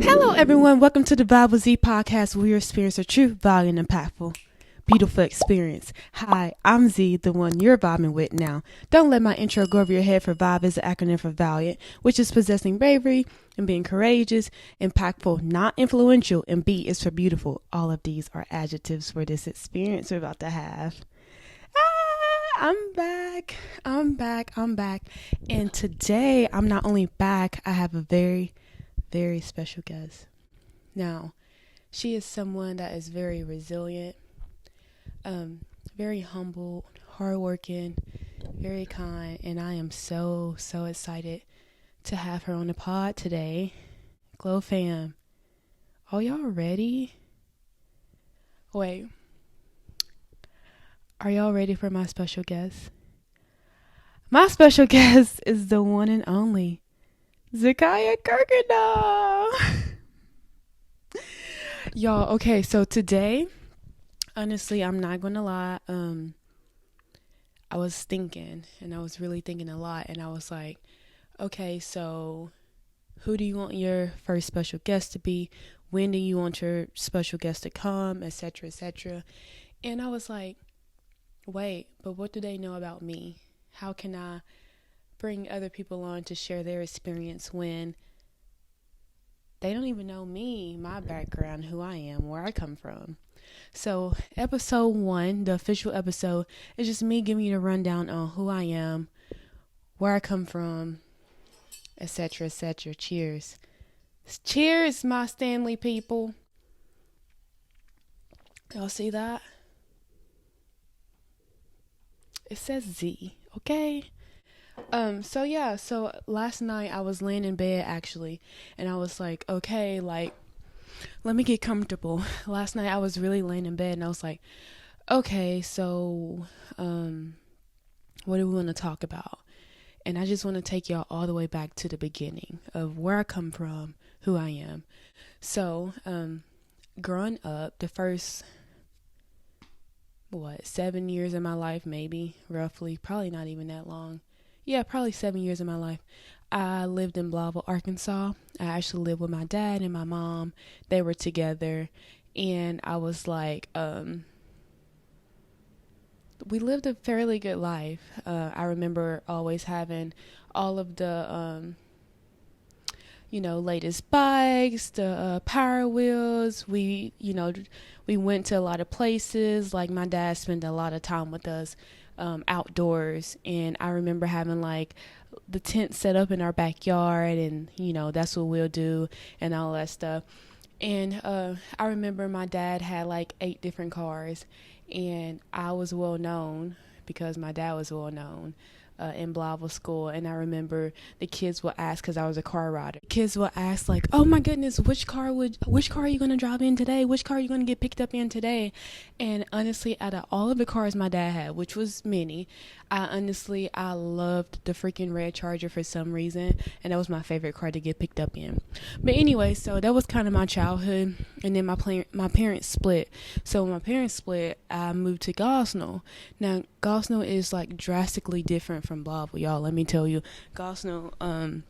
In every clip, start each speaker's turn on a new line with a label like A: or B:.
A: Hello, everyone. Welcome to the Bible Z podcast, where you experience a true, value, and impactful, beautiful experience. Hi, I'm Z, the one you're vibing with now. Don't let my intro go over your head, for VIBE is the acronym for Valiant, which is possessing bravery and being courageous, impactful, not influential, and B is for beautiful. All of these are adjectives for this experience we're about to have. I'm back. I'm back. And today, I'm not only back, I have a very special guest. Now, she is someone that is very resilient, very humble, hardworking, very kind, and I am so excited to have her on the pod today. Glow fam, are y'all ready? Wait, are y'all ready for my special guest? My special guest is the one and only Zakaya Kirkendall. Y'all, okay, so today, honestly, I'm not gonna lie, I was thinking, and I was really thinking a lot, and I was like, okay, so who do you want your first special guest to be? When do you want your special guest to come, etc., etc.? And I was like, wait, but what do they know about me? How can I bring other people on to share their experience when they don't even know me, my background, who I am, where I come from? So episode 1, the official episode, is just me giving you a rundown on who I am, where I come from, etc., etc. Cheers. Cheers, my Stanley people. Y'all see that? It says Z, okay? So last night I was laying in bed actually, and I was like, okay, like, let me get comfortable. Last night I was really laying in bed and I was like, okay, so, what do we want to talk about? And I just want to take y'all all the way back to the beginning of where I come from, who I am. So, growing up, the first, 7 years of my life, maybe, roughly, probably not even that long. Yeah, probably 7 years of my life. I lived in Blytheville, Arkansas. I actually lived with my dad and my mom. They were together. And I was like, we lived a fairly good life. I remember always having all of the, latest bikes, the Power Wheels. We went to a lot of places. Like my dad spent a lot of time with us outdoors, and I remember having like the tent set up in our backyard, and that's what we'll do and all that stuff. And I remember my dad had like 8 different cars, and I was well known because my dad was well known in Blytheville school. And I remember the kids would ask, because I was a car rider, kids would ask like, oh my goodness, which car are you going to drive in today? Which car are you going to get picked up in today? And honestly, out of all of the cars my dad had, which was many, I loved the freaking red Charger for some reason, and that was my favorite car to get picked up in. But anyway, so that was kind of my childhood. And then my parents split. So when my parents split, I moved to Gosnell. Now Gosnell is like drastically different from Blytheville, y'all. Let me tell you, Gosnell.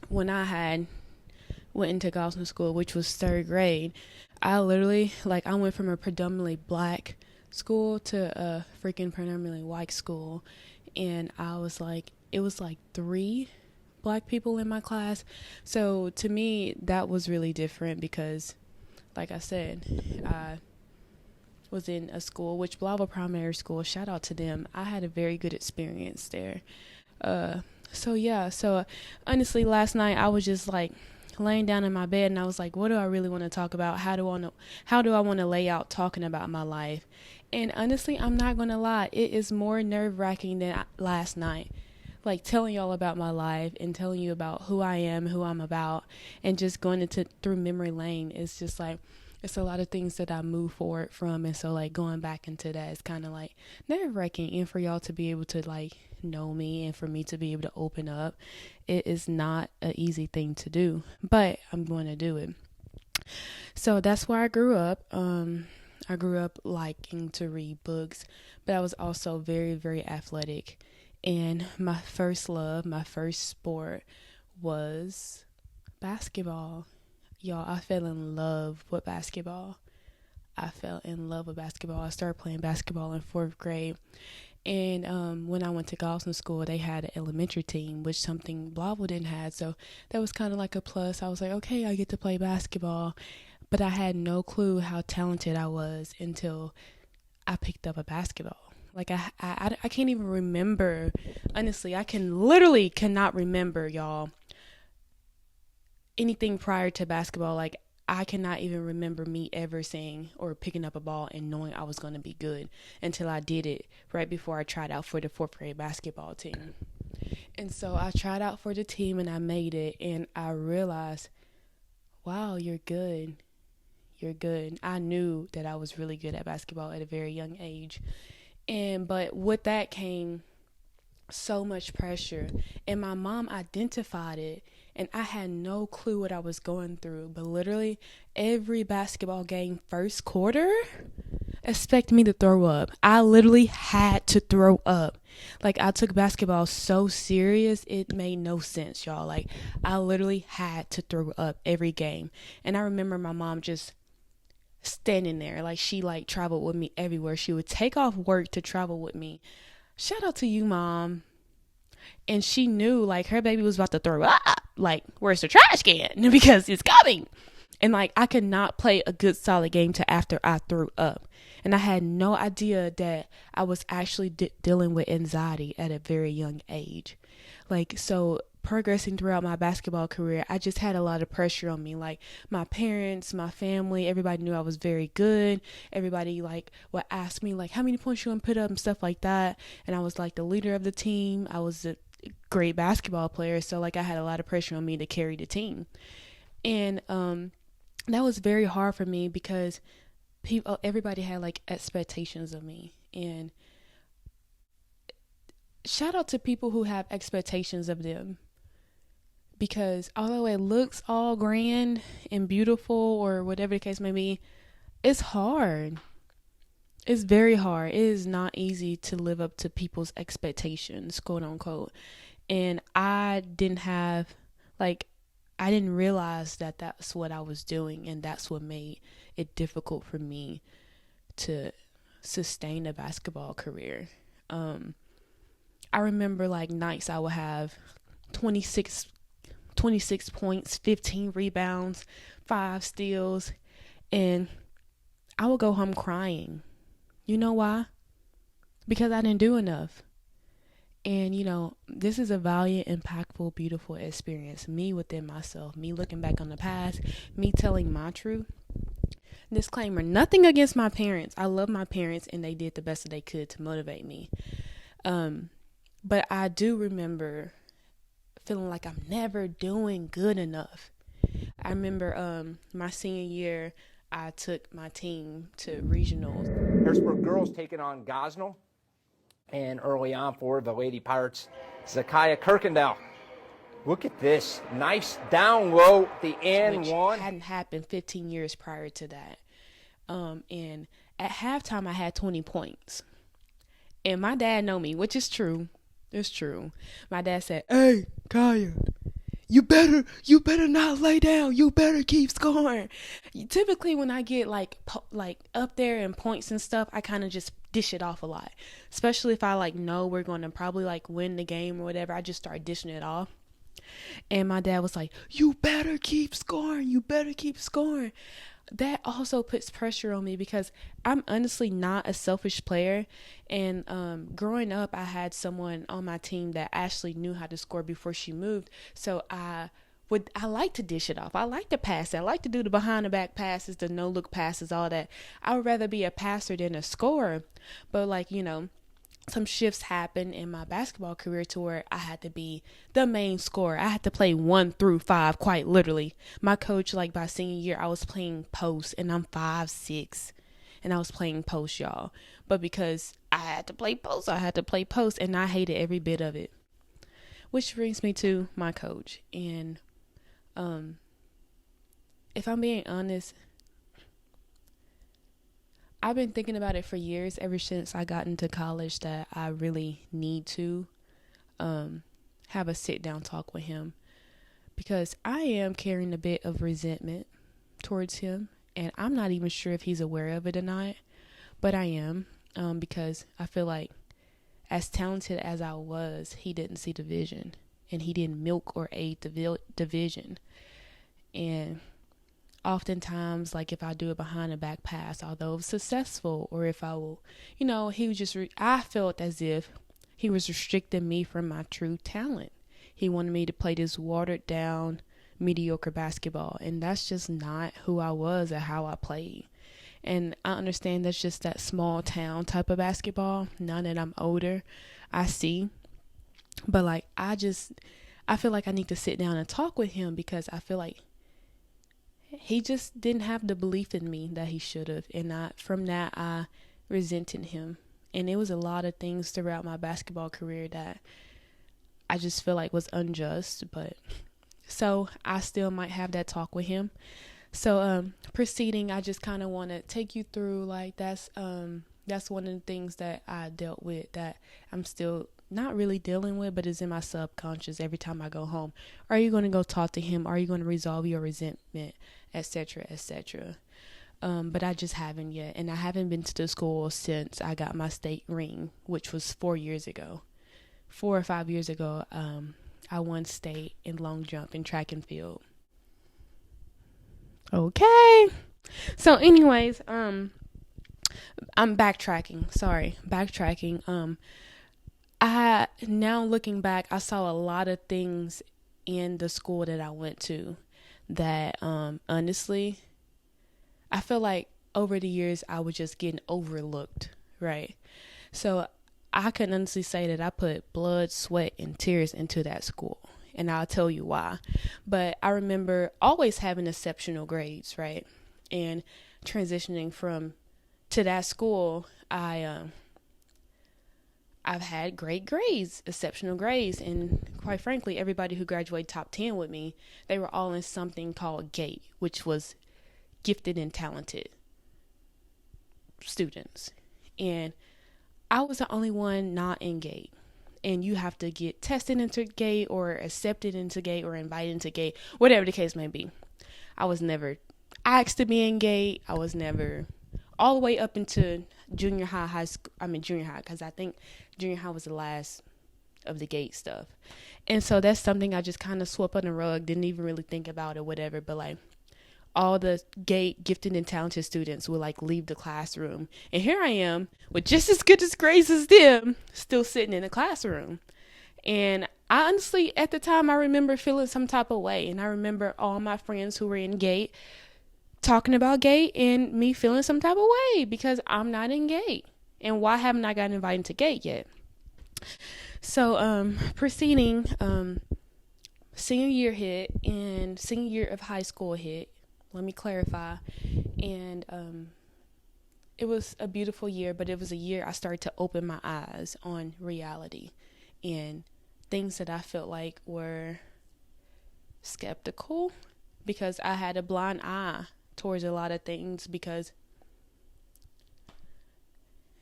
A: When I went into Gosnell school, which was 3rd grade, I literally I went from a predominantly black school to a freaking predominantly white school, and it was like 3 black people in my class. So to me, that was really different because, like I said, I was in a school, which Blytheville Primary School, shout out to them. I had a very good experience there. So honestly, last night I was just like laying down in my bed, and I was like, what do I really want to talk about? How do I want to lay out talking about my life? And honestly, I'm not going to lie, it is more nerve-wracking than last night. Like telling y'all about my life and telling you about who I am, who I'm about, and just going through memory lane. It's just like, it's a lot of things that I move forward from, and so like going back into that is kind of like nerve-wracking. And for y'all to be able to like know me, and for me to be able to open up, it is not an easy thing to do, but I'm going to do it. So that's where I grew up. I grew up liking to read books, but I was also very, very athletic. And my first love, my first sport was basketball. y'all, I fell in love with basketball. I fell in love with basketball. I started playing basketball in 4th grade. And when I went to Galveston School, they had an elementary team, which something Blauville didn't have. So that was kind of like a plus. I was like, okay, I get to play basketball. But I had no clue how talented I was until I picked up a basketball. Like, I can't even remember. Honestly, cannot remember, y'all, anything prior to basketball. Like, I cannot even remember me ever saying or picking up a ball and knowing I was going to be good until I did it right before I tried out for the 4th grade basketball team. And so I tried out for the team and I made it, and I realized, wow, you're good. You're good. I knew that I was really good at basketball at a very young age. But with that came so much pressure, and my mom identified it, and I had no clue what I was going through. But literally every basketball game, first quarter, expect me to throw up. I literally had to throw up. Like, I took basketball so serious, it made no sense, y'all. Like, I literally had to throw up every game. And I remember my mom just standing there. Like, she like traveled with me everywhere. She would take off work to travel with me. Shout out to you, Mom. And she knew, like, her baby was about to throw up. Like, where's the trash can? Because it's coming. And like, I could not play a good solid game till after I threw up. And I had no idea that I was actually dealing with anxiety at a very young age. Like, so progressing throughout my basketball career, I just had a lot of pressure on me. Like, my parents, my family, everybody knew I was very good. Everybody like would ask me like, how many points you want to put up and stuff like that. And I was like the leader of the team. I was a great basketball player. So like, I had a lot of pressure on me to carry the team. And that was very hard for me because everybody had like expectations of me. And shout out to people who have expectations of them, because although it looks all grand and beautiful or whatever the case may be, it's hard. It's very hard. It is not easy to live up to people's expectations, quote unquote. And I didn't realize that that's what I was doing, and that's what made it difficult for me to sustain a basketball career. I remember like nights I would have 26 points, 15 rebounds, 5 steals, and I would go home crying. You know why? Because I didn't do enough. And, you know, this is a valiant, impactful, beautiful experience. Me within myself, me looking back on the past, me telling my truth. Disclaimer, nothing against my parents. I love my parents, and they did the best that they could to motivate me. But I do remember feeling like I'm never doing good enough. I remember my senior year, I took my team to regionals.
B: Harrisburg girls taking on Gosnell. And early on for the Lady Pirates, Zakiah Kirkendall. Look at this. Nice down low, the and
A: which
B: one.
A: Hadn't happened 15 years prior to that. And at halftime, I had 20 points. And my dad know me, which is true. It's true. My dad said, "Hey, Kaya, you better not lay down. You better keep scoring." Typically, when I get like up there in points and stuff, I kind of just dish it off a lot. Especially if I like know we're going to probably like win the game or whatever, I just start dishing it off. And my dad was like, "You better keep scoring. You better keep scoring." That also puts pressure on me because I'm honestly not a selfish player. And growing up, I had someone on my team that actually knew how to score before she moved. So I like to dish it off. I like to pass it. I like to do the behind the back passes, the no look passes, all that. I would rather be a passer than a scorer. But like, you know, some shifts happened in my basketball career to where I had to be the main scorer. I had to play 1 through 5, quite literally. My coach, like by senior year, I was playing post, and I'm 5'6", and I was playing post, y'all. But because I had to play post, and I hated every bit of it. Which brings me to my coach. And if I'm being honest, I've been thinking about it for years, ever since I got into college, that I really need to have a sit down talk with him, because I am carrying a bit of resentment towards him, and I'm not even sure if he's aware of it or not, but I am, because I feel like as talented as I was, he didn't see the vision, and he didn't milk or aid the vision. And oftentimes, like if I do a behind the back pass, although it's successful, or if I will, he was just, I felt as if he was restricting me from my true talent. He wanted me to play this watered down, mediocre basketball, and that's just not who I was or how I played. And I understand that's just that small town type of basketball. Now that I'm older, I see. But like, I feel like I need to sit down and talk with him, because I feel like he just didn't have the belief in me that he should have. And from that, I resented him. And it was a lot of things throughout my basketball career that I just feel like was unjust. But so I still might have that talk with him. So proceeding, I just kind of want to take you through, like, that's one of the things that I dealt with that I'm still not really dealing with, but it's in my subconscious every time I go home. Are you going to go talk to him? Are you going to resolve your resentment, etc., etc.? But I just haven't yet, and I haven't been to the school since I got my state ring, which was 4 years ago. 4 or 5 years ago, I won state in long jump and track and field. Okay. So anyways, I'm backtracking. I now looking back, I saw a lot of things in the school that I went to that honestly, I feel like over the years I was just getting overlooked, right? So I can honestly say that I put blood, sweat, and tears into that school. And I'll tell you why. But I remember always having exceptional grades, right? And transitioning to that school, I've had great grades, exceptional grades. And quite frankly, everybody who graduated top 10 with me, they were all in something called GATE, which was gifted and talented students. And I was the only one not in GATE. And you have to get tested into GATE or accepted into GATE or invited into GATE, whatever the case may be. I was never asked to be in GATE. I was never all the way up into junior high school. Junior high, because I think junior high was the last of the GATE stuff. And so that's something I just kind of swept under the rug, didn't even really think about it, whatever. But like, all the GATE gifted and talented students would like leave the classroom. And here I am with just as good as grades as them, still sitting in the classroom. And I honestly, at the time, I remember feeling some type of way. And I remember all my friends who were in GATE talking about GATE and me feeling some type of way because I'm not in GATE. And why haven't I gotten invited to GATE yet? So proceeding, senior year hit and senior year of high school hit. Let me clarify. And it was a beautiful year, but it was a year I started to open my eyes on reality and things that I felt like were skeptical, because I had a blind eye towards a lot of things, because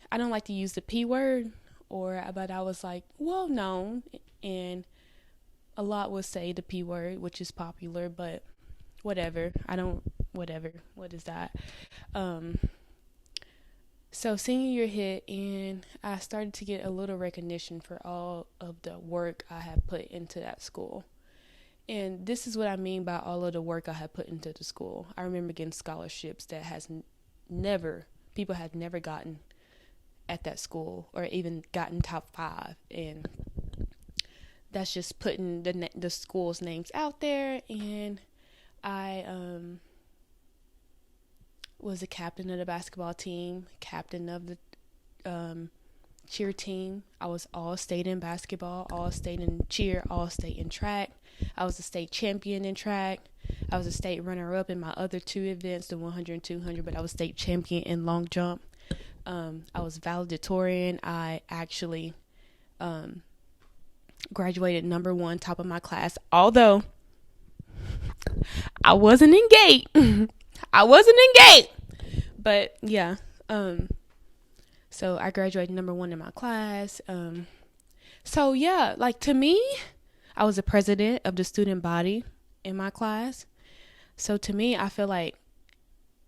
A: I don't like to use the P word, but I was like, well known, and a lot would say the P word, which is popular, but whatever. What is that? So senior year hit, and I started to get a little recognition for all of the work I had put into that school. And this is what I mean by all of the work I had put into the school. I remember getting scholarships that people had never gotten at that school, or even gotten top 5. And that's just putting the school's names out there. And I was a captain of the basketball team, captain of the cheer team. I was all state in basketball, all state in cheer, all state in track. I was a state champion in track. I was a state runner-up in my other 2 events, the 100 and 200, but I was state champion in long jump. I was valedictorian. I actually graduated number 1, top of my class, although I wasn't in GATE. But yeah. So I graduated number 1 in my class. So yeah, like, to me, I was the president of the student body. in my class. So to me, I feel like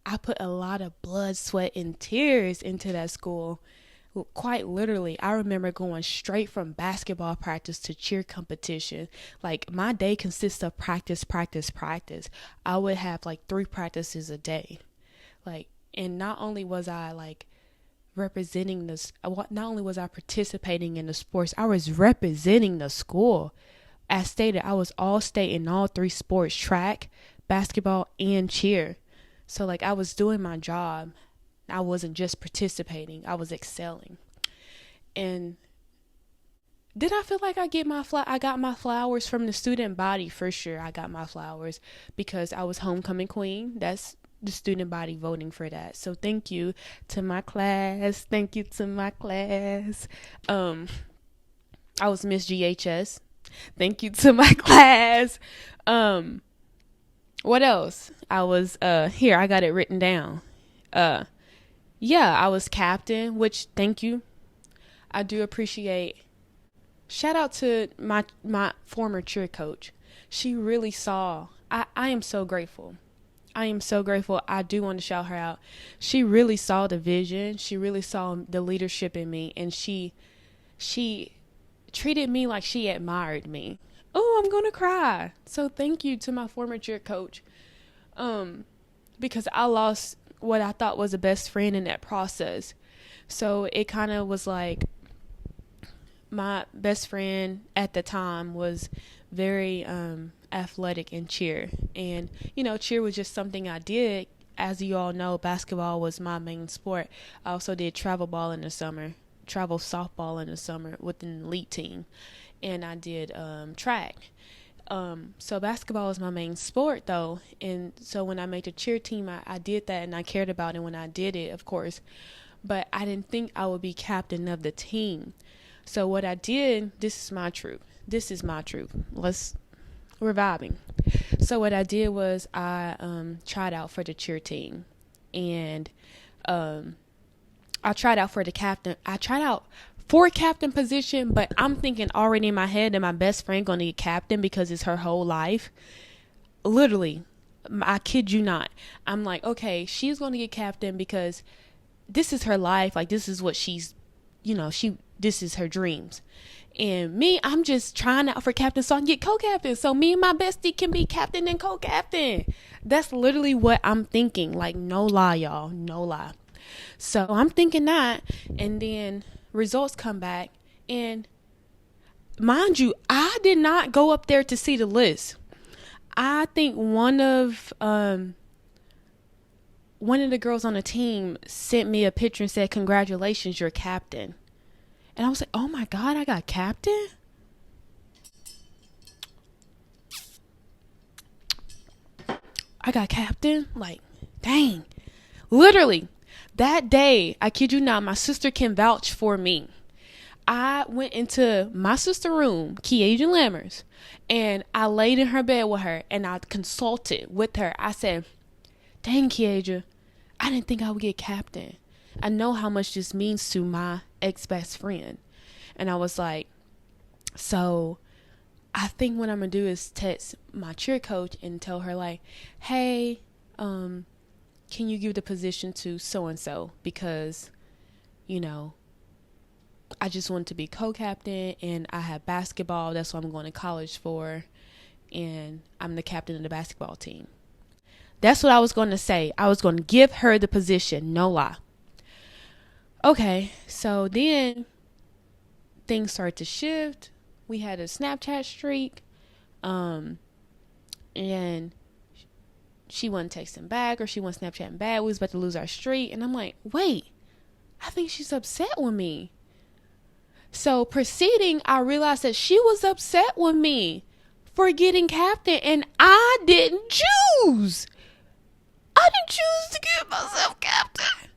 A: I put a lot of blood, sweat, and tears into that school. Quite literally, I remember going straight from basketball practice to cheer competition. Like, my day consists of practice, practice, practice. I would have like 3 practices a day. Like, and not only was I like representing this, not only was I participating in the sports, I was representing the school. As stated, I was all state in all 3 sports: track, basketball, and cheer. So like, I was doing my job. I wasn't just participating, I was excelling. And did I feel like I got my flowers from the student body? For sure, I got my flowers because I was homecoming queen. That's the student body voting for that. So thank you to my class. Thank you to my class. I was Miss GHS. Thank you to my class. What else? I was here, I got it written down. Yeah, I was captain, which thank you. I do appreciate. Shout out to my former cheer coach. She really saw. I am so grateful. I am so grateful. I do want to shout her out. She really saw the vision. She really saw the leadership in me, and she treated me like she admired me. Oh, I'm gonna cry. So thank you to my former cheer coach. Because I lost what I thought was a best friend in that process. So it kind of was like, my best friend at the time was very athletic in cheer. And, you know, cheer was just something I did. As you all know, basketball was my main sport. I also did travel softball in the summer with an elite team. And I did track. So basketball was my main sport though. And so when I made the cheer team, I did that, and I cared about it when I did it, of course, but I didn't think I would be captain of the team. So what I did, this is my truth. We're vibing. So what I did was I tried out for the cheer team, and I tried out for the captain. I tried out for captain position, but I'm thinking already in my head that my best friend gonna get captain because it's her whole life. Literally, I kid you not. I'm like, okay, she's gonna get captain because this is her life. Like, this is what she's, this is her dreams. And me, I'm just trying out for captain so I can get co-captain. So me and my bestie can be captain and co-captain. That's literally what I'm thinking. Like, no lie, y'all. No lie. So I'm thinking that, and then results come back, and mind you, I did not go up there to see the list. I think one of the girls on the team sent me a picture and said, "Congratulations, you're captain." And I was like, "Oh my God, I got captain?" Like, dang. Literally, that day, I kid you not, my sister can vouch for me. I went into my sister's room, Kiaja Lammers, and I laid in her bed with her, and I consulted with her. I said, "Dang, Kiaja, I didn't think I would get captain. I know how much this means to my ex-best friend." And I was like, so I think what I'm going to do is text my cheer coach and tell her, like, "Hey, can you give the position to so-and-so? Because, I just want to be co-captain, and I have basketball. That's what I'm going to college for. And I'm the captain of the basketball team." That's what I was going to say. I was going to give her the position. No lie. Okay. So then things started to shift. We had a Snapchat streak. And she wasn't texting back, or she wasn't Snapchatting back. We was about to lose our streak. And I'm like, wait, I think she's upset with me. So proceeding, I realized that she was upset with me for getting captain, and I didn't choose. I didn't choose to give myself captain.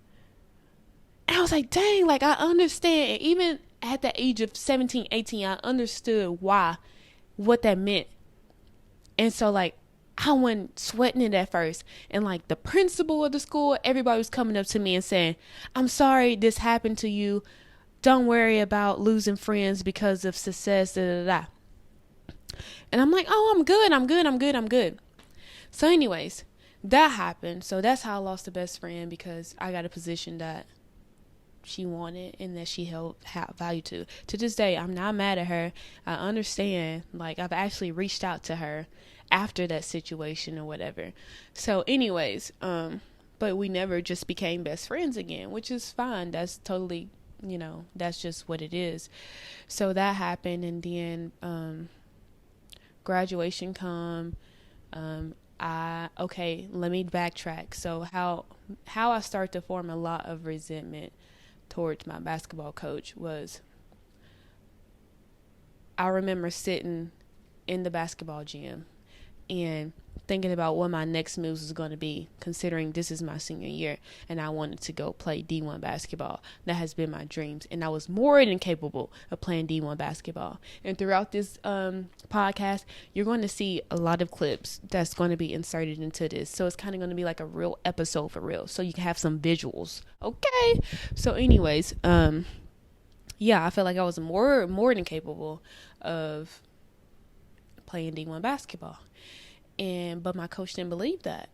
A: And I was like, dang, like, I understand. Even at the age of 17, 18, I understood what that meant. And so, like, I wasn't sweating it at first. And, like, the principal of the school, everybody was coming up to me and saying, "I'm sorry this happened to you. Don't worry about losing friends because of success, da, da, da." And I'm like, oh, I'm good. So anyways, that happened. So that's how I lost a best friend, because I got a position that she wanted and that she held value to. To this day, I'm not mad at her. I understand. Like, I've actually reached out to her after that situation or whatever. So anyways, but we never just became best friends again, which is fine. That's totally, that's just what it is. So that happened, and then graduation come. Let me backtrack. So how I started to form a lot of resentment towards my basketball coach was, I remember sitting in the basketball gym and thinking about what my next moves was going to be, considering this is my senior year and I wanted to go play D1 basketball. That has been my dreams, and I was more than capable of playing D1 basketball. And throughout this podcast, you're going to see a lot of clips that's going to be inserted into this, so it's kind of going to be like a real episode for real, so you can have some visuals. Okay, so anyways, I felt like I was more than capable of playing D1 basketball. But my coach didn't believe that.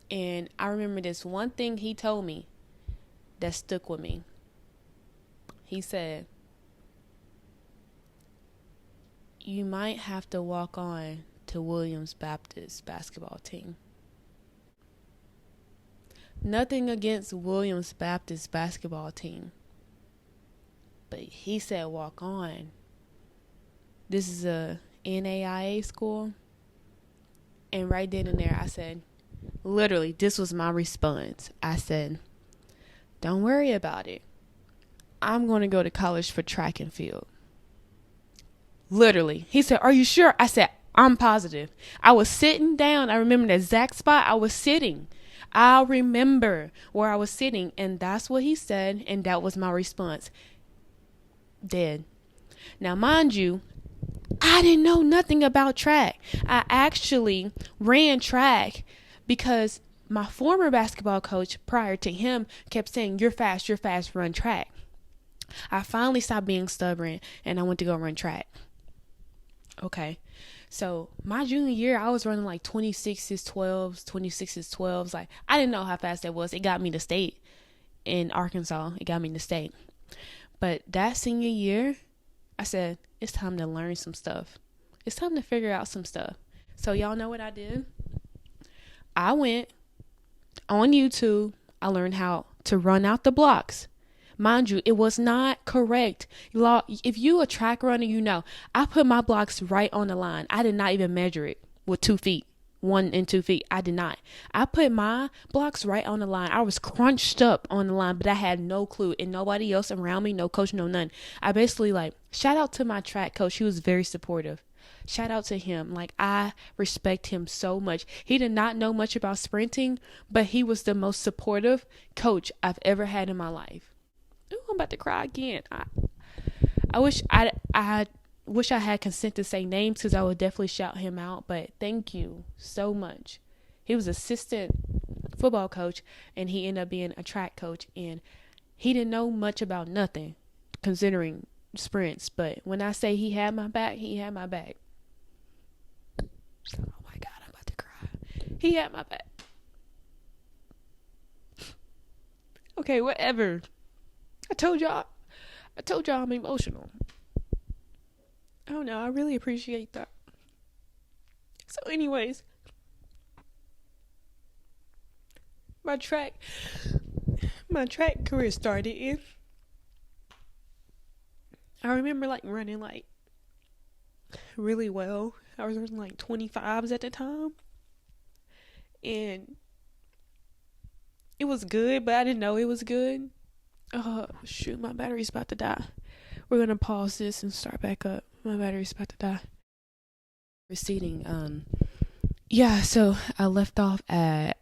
A: And I remember this one thing he told me that stuck with me. He said, you might have to walk on to Williams Baptist basketball team. Nothing against Williams Baptist basketball team, but he said walk on. This is a NAIA school. And right then and there, I said, literally, this was my response. I said, don't worry about it. I'm going to go to college for track and field. Literally. He said, are you sure? I said, I'm positive. I was sitting down. I remember the exact spot I was sitting. I remember where I was sitting, and that's what he said, and that was my response. Dead. Now, mind you, I didn't know nothing about track. I actually ran track because my former basketball coach prior to him kept saying, you're fast, run track. I finally stopped being stubborn and I went to go run track. Okay. So my junior year, I was running like 26s, 12s. Like, I didn't know how fast that was. It got me to state in Arkansas. But that senior year, I said, it's time to learn some stuff. It's time to figure out some stuff. So y'all know what I did? I went on YouTube. I learned how to run out the blocks. Mind you, it was not correct. If you a track runner, I put my blocks right on the line. I did not even measure it with 2 feet. 1 and 2 feet. I did not. I put my blocks right on the line. I was crunched up on the line, but I had no clue, and nobody else around me, no coach, no none. I basically shout out to my track coach. He was very supportive. Shout out to him. I respect him so much. He did not know much about sprinting, but he was the most supportive coach I've ever had in my life. Ooh, I'm about to cry again. I wish I had consent to say names, because I would definitely shout him out. But thank you so much. He was assistant football coach, and he ended up being a track coach. And he didn't know much about nothing, considering sprints. But when I say he had my back, he had my back. Oh my God, I'm about to cry. He had my back. Okay, whatever. I told y'all I'm emotional. Oh no, I really appreciate that. So anyways, my track career started in, I remember running really well. I was running 25s at the time. And it was good, but I didn't know it was good. Shoot, my battery's about to die. We're gonna pause this and start back up. My battery's about to die. Proceeding. So I left off at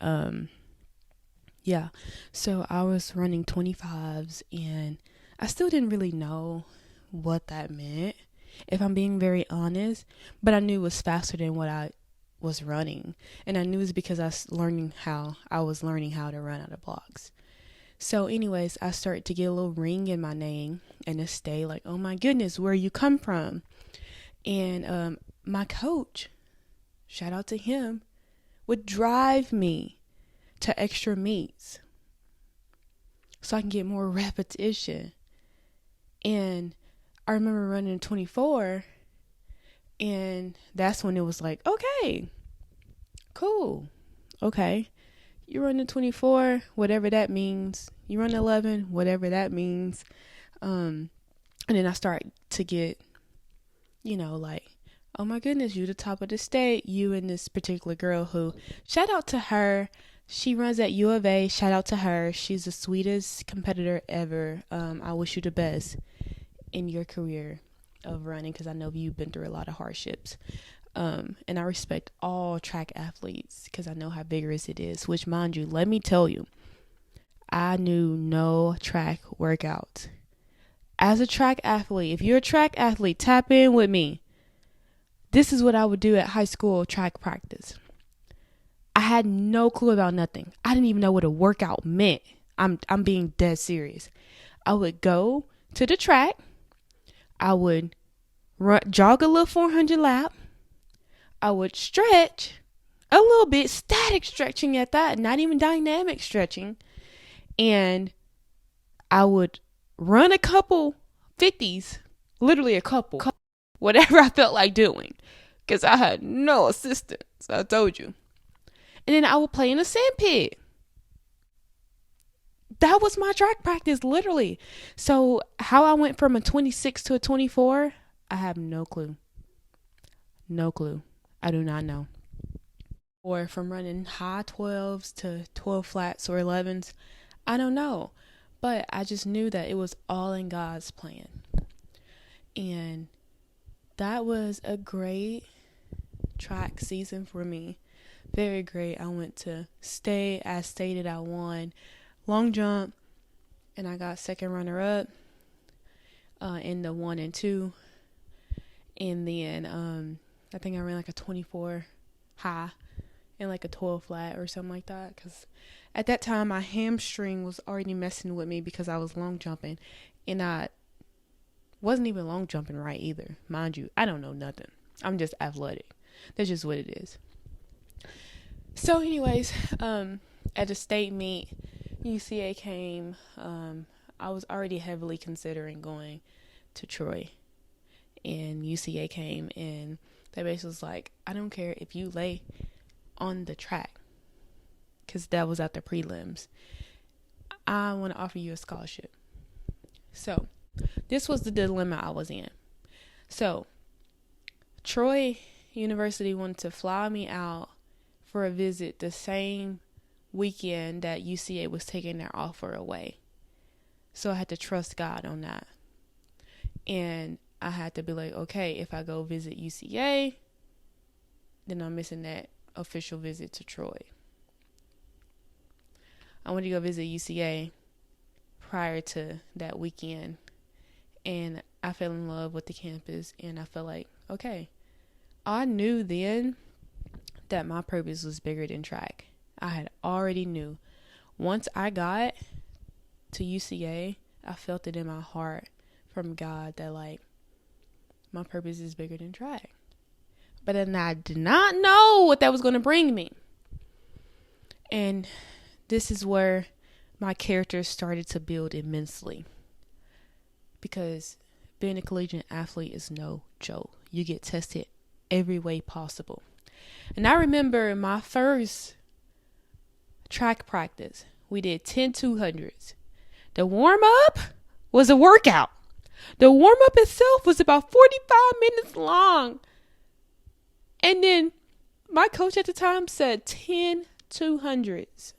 A: so I was running 25s, and I still didn't really know what that meant, if I'm being very honest, but I knew it was faster than what I was running, and I knew it was because I was learning how to run out of blocks. So anyways, I started to get a little ring in my name, and to stay oh my goodness, where you come from? And my coach, shout out to him, would drive me to extra meets so I can get more repetition. And I remember running 24, and that's when it was like, okay, cool. Okay. You run the 24, whatever that means. You run 11, whatever that means. And then I start to get, like, oh my goodness, you the top of the state. You and this particular girl who, shout out to her. She runs at U of A. Shout out to her. She's the sweetest competitor ever. I wish you the best in your career of running, because I know you've been through a lot of hardships. And I respect all track athletes because I know how vigorous it is, which, mind you, let me tell you, I knew no track workouts. As a track athlete, if you're a track athlete, tap in with me. This is what I would do at high school track practice. I had no clue about nothing. I didn't even know what a workout meant. I'm being dead serious. I would go to the track. I would jog a little 400 lap. I would stretch a little bit, static stretching at that, not even dynamic stretching. And I would run a couple 50s, literally a couple, whatever I felt like doing, because I had no assistance, I told you. And then I would play in a sand pit. That was my track practice, literally. So how I went from a 26 to a 24, I have no clue. No clue. I do not know. Or from running high 12s to 12 flats or 11s, I don't know. But I just knew that it was all in God's plan. And that was a great track season for me. Very great. I went to state. As stated, I won long jump, and I got second runner up in the 1 and 2. And then I think I ran like a 24 high and like a 12 flat or something like that, because at that time my hamstring was already messing with me because I was long jumping, and I wasn't even long jumping right either. Mind you, I don't know nothing. I'm just athletic. That's just what it is. So anyways, at the state meet, UCA came. I was already heavily considering going to Troy, and UCA came, and they basically was like, I don't care if you lay on the track, because that was at the prelims. I want to offer you a scholarship. So this was the dilemma I was in. So Troy University wanted to fly me out for a visit the same weekend that UCA was taking their offer away. So I had to trust God on that. And I had to be like, okay, if I go visit UCA, then I'm missing that official visit to Troy. I wanted to go visit UCA prior to that weekend, and I fell in love with the campus, and I felt like, okay, I knew then that my purpose was bigger than track. I had already knew. Once I got to UCA, I felt it in my heart from God that, like, my purpose is bigger than track. But then I did not know what that was going to bring me. And this is where my character started to build immensely. Because being a collegiate athlete is no joke. You get tested every way possible. And I remember my first track practice, we did 10 200s. The warm-up was a workout. The warm-up itself was about 45 minutes long. And then my coach at the time said 10 200s.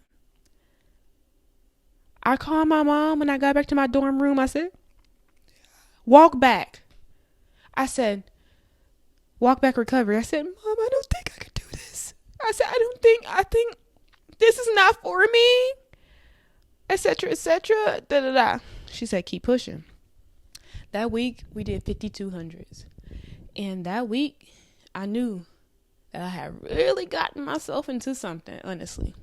A: I called my mom when I got back to my dorm room. I said, walk back. I said, walk back recovery. I said, Mom, I don't think I could do this. I said, I think this is not for me, etc., etc. Da da da. She said, keep pushing. That week we did 5200s, and that week I knew that I had really gotten myself into something, honestly.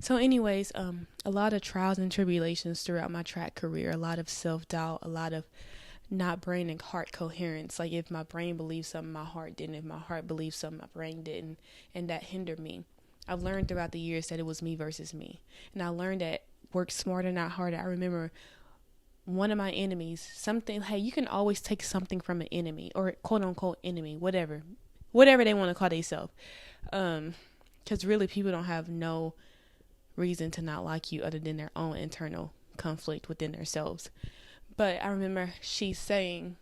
A: So anyways, a lot of trials and tribulations throughout my track career, a lot of self-doubt, a lot of not brain and heart coherence. Like if my brain believes something, my heart didn't. If my heart believes something, my brain didn't. And that hindered me. I've learned throughout the years that it was me versus me. And I learned that work smarter, not harder. I remember one of my enemies, something, hey, you can always take something from an enemy or quote unquote enemy, whatever they want to call themselves. Because really people don't have no reason to not like you other than their own internal conflict within themselves. But I remember she saying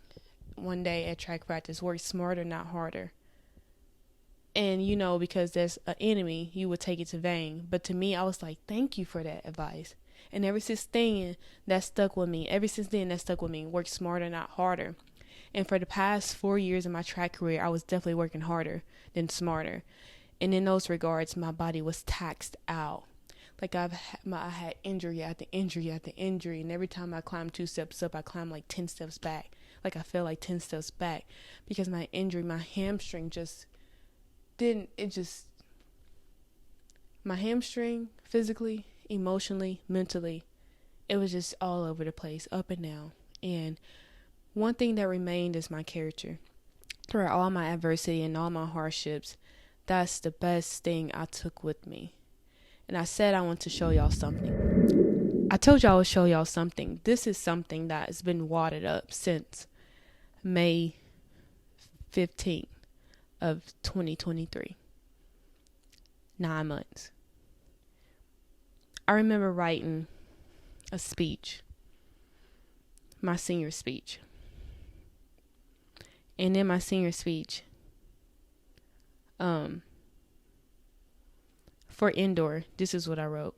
A: one day at track practice, work smarter, not harder. And, you know, because there's an enemy, you would take it to vain. But to me, I was like, thank you for that advice. And ever since then, that stuck with me. Work smarter, not harder. And for the past 4 years of my track career, I was definitely working harder than smarter. And in those regards, my body was taxed out. Like I had injury after injury after injury. And every time I climbed 2 steps up, I climbed like 10 steps back. Like I fell like 10 steps back. Because my injury, my hamstring my hamstring, physically, emotionally, mentally, it was just all over the place, up and down. And one thing that remained is my character. Throughout all my adversity and all my hardships, that's the best thing I took with me. And I said I want to show y'all something. I told y'all I would show y'all something. This is something that has been wadded up since May 15th. Of 2023. 9 months. I remember writing a speech, my senior speech. And in my senior speech, for indoor, this is what I wrote.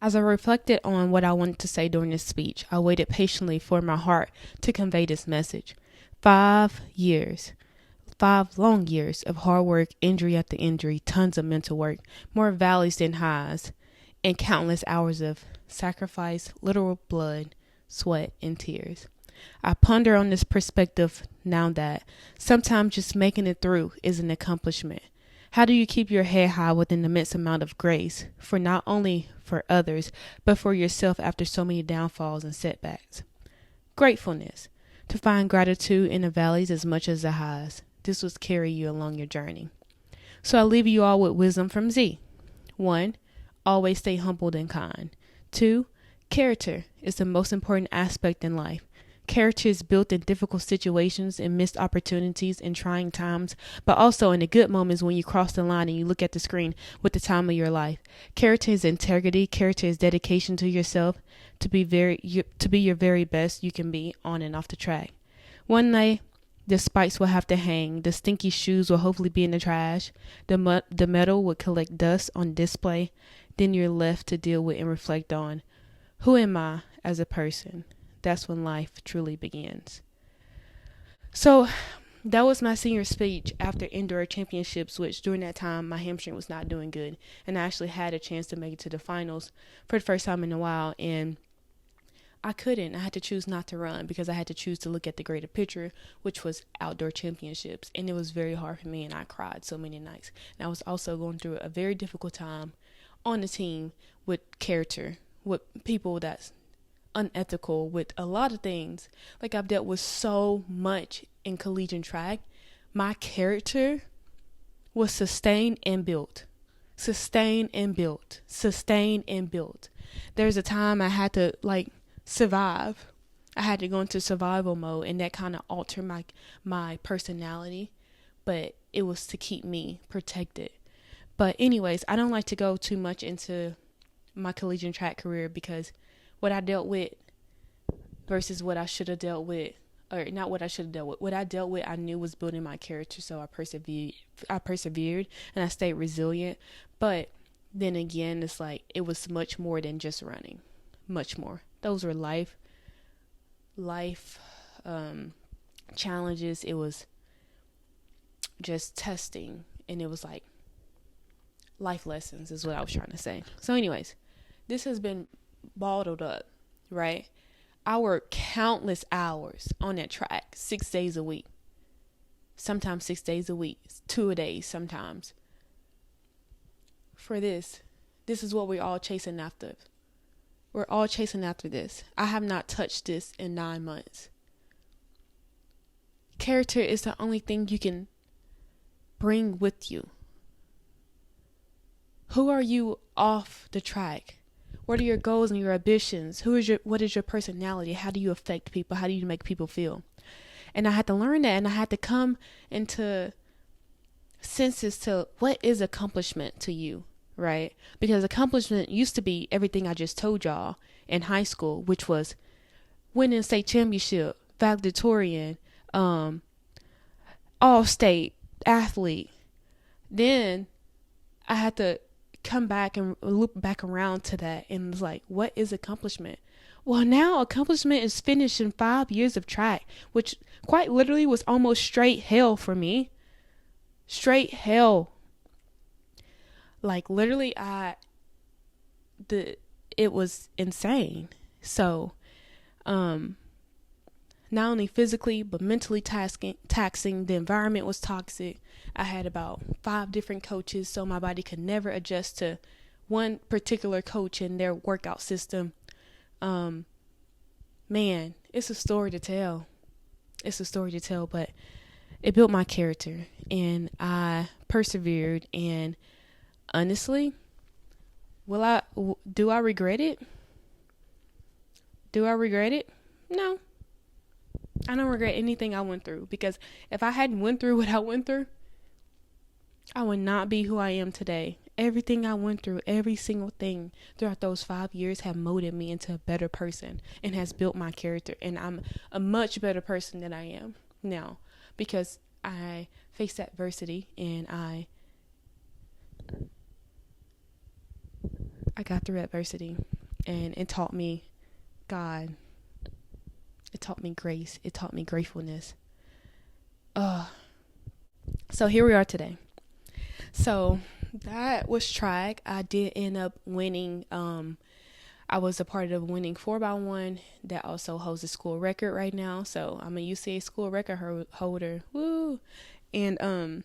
A: As I reflected on what I wanted to say during this speech, I waited patiently for my heart to convey this message. 5 long years of hard work, injury after injury, tons of mental work, more valleys than highs, and countless hours of sacrifice, literal blood, sweat, and tears. I ponder on this perspective now that sometimes just making it through is an accomplishment. How do you keep your head high with an immense amount of grace for not only for others, but for yourself after so many downfalls and setbacks? Gratefulness. To find gratitude in the valleys as much as the highs. This will carry you along your journey. So I leave you all with wisdom from Z. 1. Always stay humbled and kind. 2. Character is the most important aspect in life. Character is built in difficult situations and missed opportunities and trying times, but also in the good moments when you cross the line and you look at the screen with the time of your life. Character is integrity. Character is dedication to yourself to be your very best you can be on and off the track. One day, the spikes will have to hang. The stinky shoes will hopefully be in the trash. The metal will collect dust on display. Then you're left to deal with and reflect on, who am I as a person? That's when life truly begins. So that was my senior speech after indoor championships, which during that time my hamstring was not doing good. And I actually had a chance to make it to the finals for the first time in a while. And I couldn't. I had to choose not to run because I had to choose to look at the greater picture, which was outdoor championships. And it was very hard for me, and I cried so many nights. And I was also going through a very difficult time on the team with character, with people that's unethical, with a lot of things. Like I've dealt with so much in collegiate track. My character was sustained and built. Sustained and built. Sustained and built. There's a time I had to survive. I had to go into survival mode, and that kind of altered my personality, but it was to keep me protected. But anyways, I don't like to go too much into my collegiate track career because what I dealt with versus what I should have dealt with, or not what I should have dealt with. What I dealt with, I knew was building my character, so I persevered and I stayed resilient. But then again, it's like it was much more than just running, much more. Those were life challenges. It was just testing, and it was like life lessons is what I was trying to say. So anyways, this has been bottled up, right? I work countless hours on that track, 6 days a week, sometimes 6 days a week, 2 a day sometimes. For this is what we're all chasing after. We're all chasing after this. I have not touched this in 9 months. Character is the only thing you can bring with you. Who are you off the track? What are your goals and your ambitions? What is your personality? How do you affect people? How do you make people feel? And I had to learn that, and I had to come into senses to what is accomplishment to you, right? Because accomplishment used to be everything I just told y'all in high school, which was winning state championship, valedictorian, all-state athlete. Then I had to come back and loop back around to that, and it's like, what is accomplishment? Well, now accomplishment is finishing 5 years of track, which quite literally was almost straight hell for me. Straight hell. Like literally it was insane. So, not only physically but mentally taxing. The environment was toxic. I had about 5 different coaches, so my body could never adjust to one particular coach and their workout system. Man, it's a story to tell. But it built my character, and I persevered. And honestly, do I regret it? No. I don't regret anything I went through, because if I hadn't went through what I went through, I would not be who I am today. Everything I went through, every single thing throughout those 5 years have molded me into a better person and has built my character. And I'm a much better person than I am now, because I faced adversity and I got through adversity, and it taught me God. It taught me grace. It taught me gratefulness. So here we are today. So that was track. I did end up winning. I was a part of winning 4x1 that also holds a school record right now. So I'm a UCA school record holder. Woo! And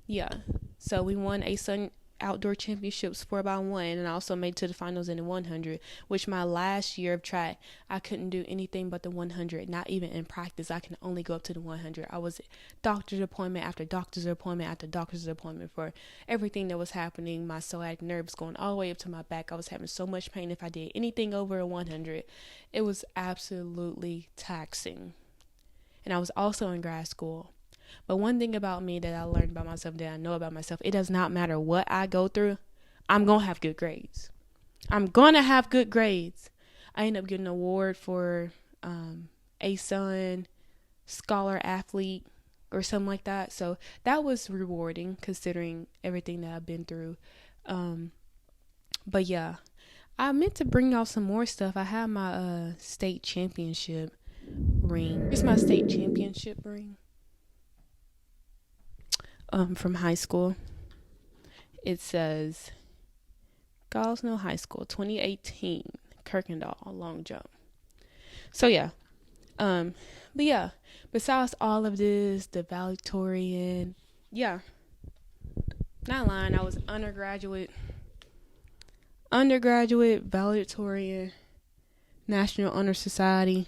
A: yeah. So we won ASUN outdoor championships 4x1, and I also made it to the finals in the 100, which my last year of track, I couldn't do anything but the 100. Not even in practice, I can only go up to the 100. I was doctor's appointment after doctor's appointment after doctor's appointment for everything that was happening. My sciatic nerves going all the way up to my back. I was having so much pain if I did anything over a 100. It was absolutely taxing. And I was also in grad school. But one thing about me that I learned about myself, that I know about myself, it does not matter what I go through, I'm going to have good grades. I ended up getting an award for ASUN Scholar Athlete or something like that. So that was rewarding considering everything that I've been through. But yeah, I meant to bring out some more stuff. I have my state championship ring. Here's my state championship ring. From high school. It says Gosnell High School 2018 Kirkendall long jump. So yeah. But yeah, besides all of this, the valedictorian, yeah. Not lying, I was undergraduate, valedictorian, National Honor Society.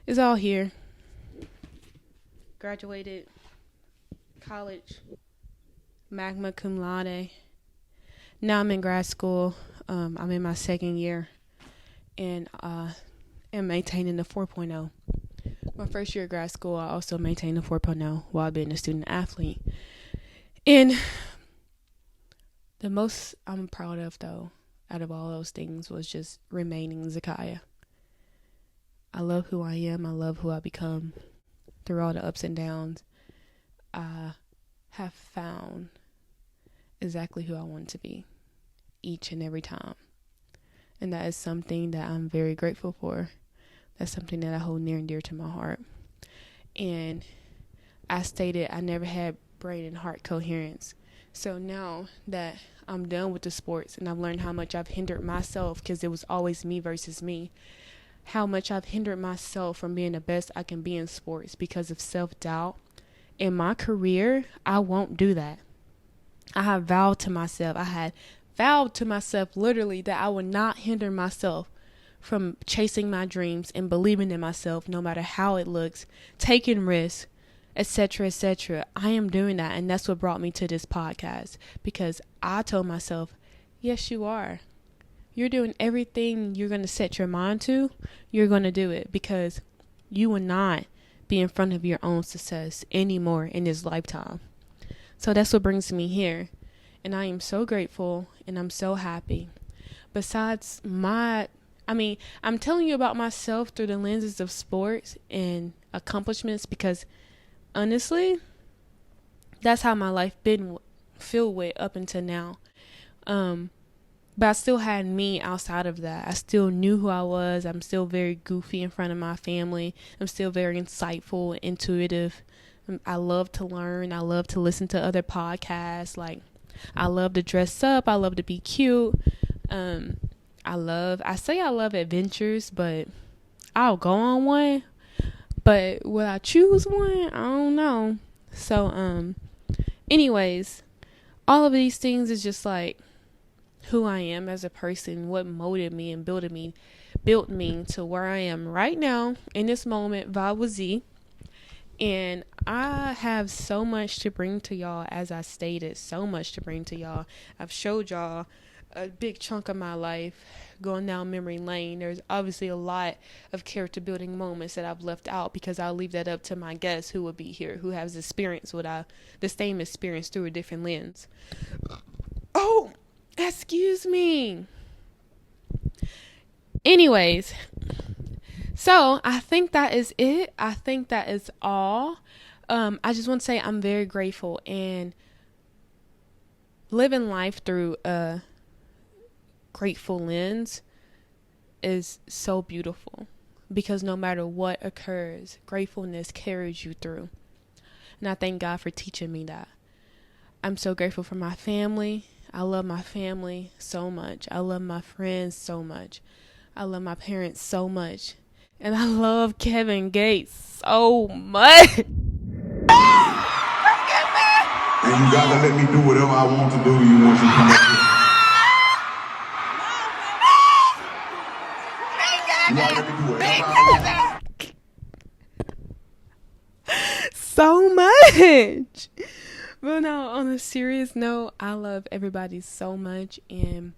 A: It's all here. Graduated college, magna cum laude. Now I'm in grad school. I'm in my second year, and am maintaining the 4.0. My first year of grad school, I also maintained the 4.0 while being a student athlete. And the most I'm proud of, though, out of all those things, was just remaining Zakiah. I love who I am. I love who I become. Through all the ups and downs, I have found exactly who I want to be each and every time. And that is something that I'm very grateful for. That's something that I hold near and dear to my heart. And I stated I never had brain and heart coherence. So now that I'm done with the sports and I've learned how much I've hindered myself, because it was always me versus me, how much I've hindered myself from being the best I can be in sports because of self-doubt. In my career, I won't do that. I have vowed to myself, I had vowed to myself literally that I would not hinder myself from chasing my dreams and believing in myself no matter how it looks, taking risks, etc., etc. I am doing that, and that's what brought me to this podcast, because I told myself, yes, you are. You're doing everything you're going to set your mind to. You're going to do it, because you will not be in front of your own success anymore in this lifetime. So that's what brings me here. And I am so grateful and I'm so happy. Besides I'm telling you about myself through the lenses of sports and accomplishments, because honestly, that's how my life been filled with up until now. But I still had me outside of that. I still knew who I was. I'm still very goofy in front of my family. I'm still very insightful, intuitive. I love to learn. I love to listen to other podcasts. Like, I love to dress up. I love to be cute. I love adventures, but I'll go on one. But will I choose one? I don't know. So, anyways, all of these things is just like who I am as a person, what molded me and built me to where I am right now in this moment, Vibe with Z. And I have so much to bring to y'all, as I stated, so much to bring to y'all. I've showed y'all a big chunk of my life going down memory lane. There's obviously a lot of character building moments that I've left out, because I'll leave that up to my guests who will be here, who has experienced the same experience through a different lens. Oh, excuse me. Anyways, so I think that is it. I think that is all. I just want to say I'm very grateful, and living life through a grateful lens is so beautiful, because no matter what occurs, gratefulness carries you through. And I thank God for teaching me that. I'm so grateful for my family. I love my family so much. I love my friends so much. I love my parents so much. And I love Kevin Gates so much.
C: And you gotta let me do whatever I want to do to you once you come up here. You gotta let me do whatever I want.
A: So much. But no, on a serious note, I love everybody so much, and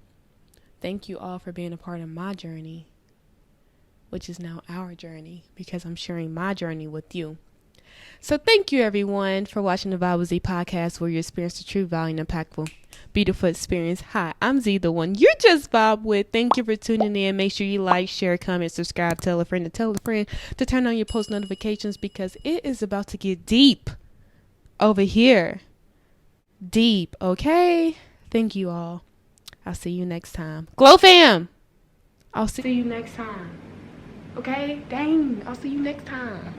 A: thank you all for being a part of my journey, which is now our journey, because I'm sharing my journey with you. So thank you, everyone, for watching the Vibe with Z podcast, where you experience the true value and impactful, beautiful experience. Hi, I'm Z, the one you just vibe with. Thank you for tuning in. Make sure you like, share, comment, subscribe, tell a friend to turn on your post notifications, because it is about to get deep over here. Deep, okay? Thank you all. I'll see you next time. Glow fam! I'll see you next time. Okay? Dang, I'll see you next time.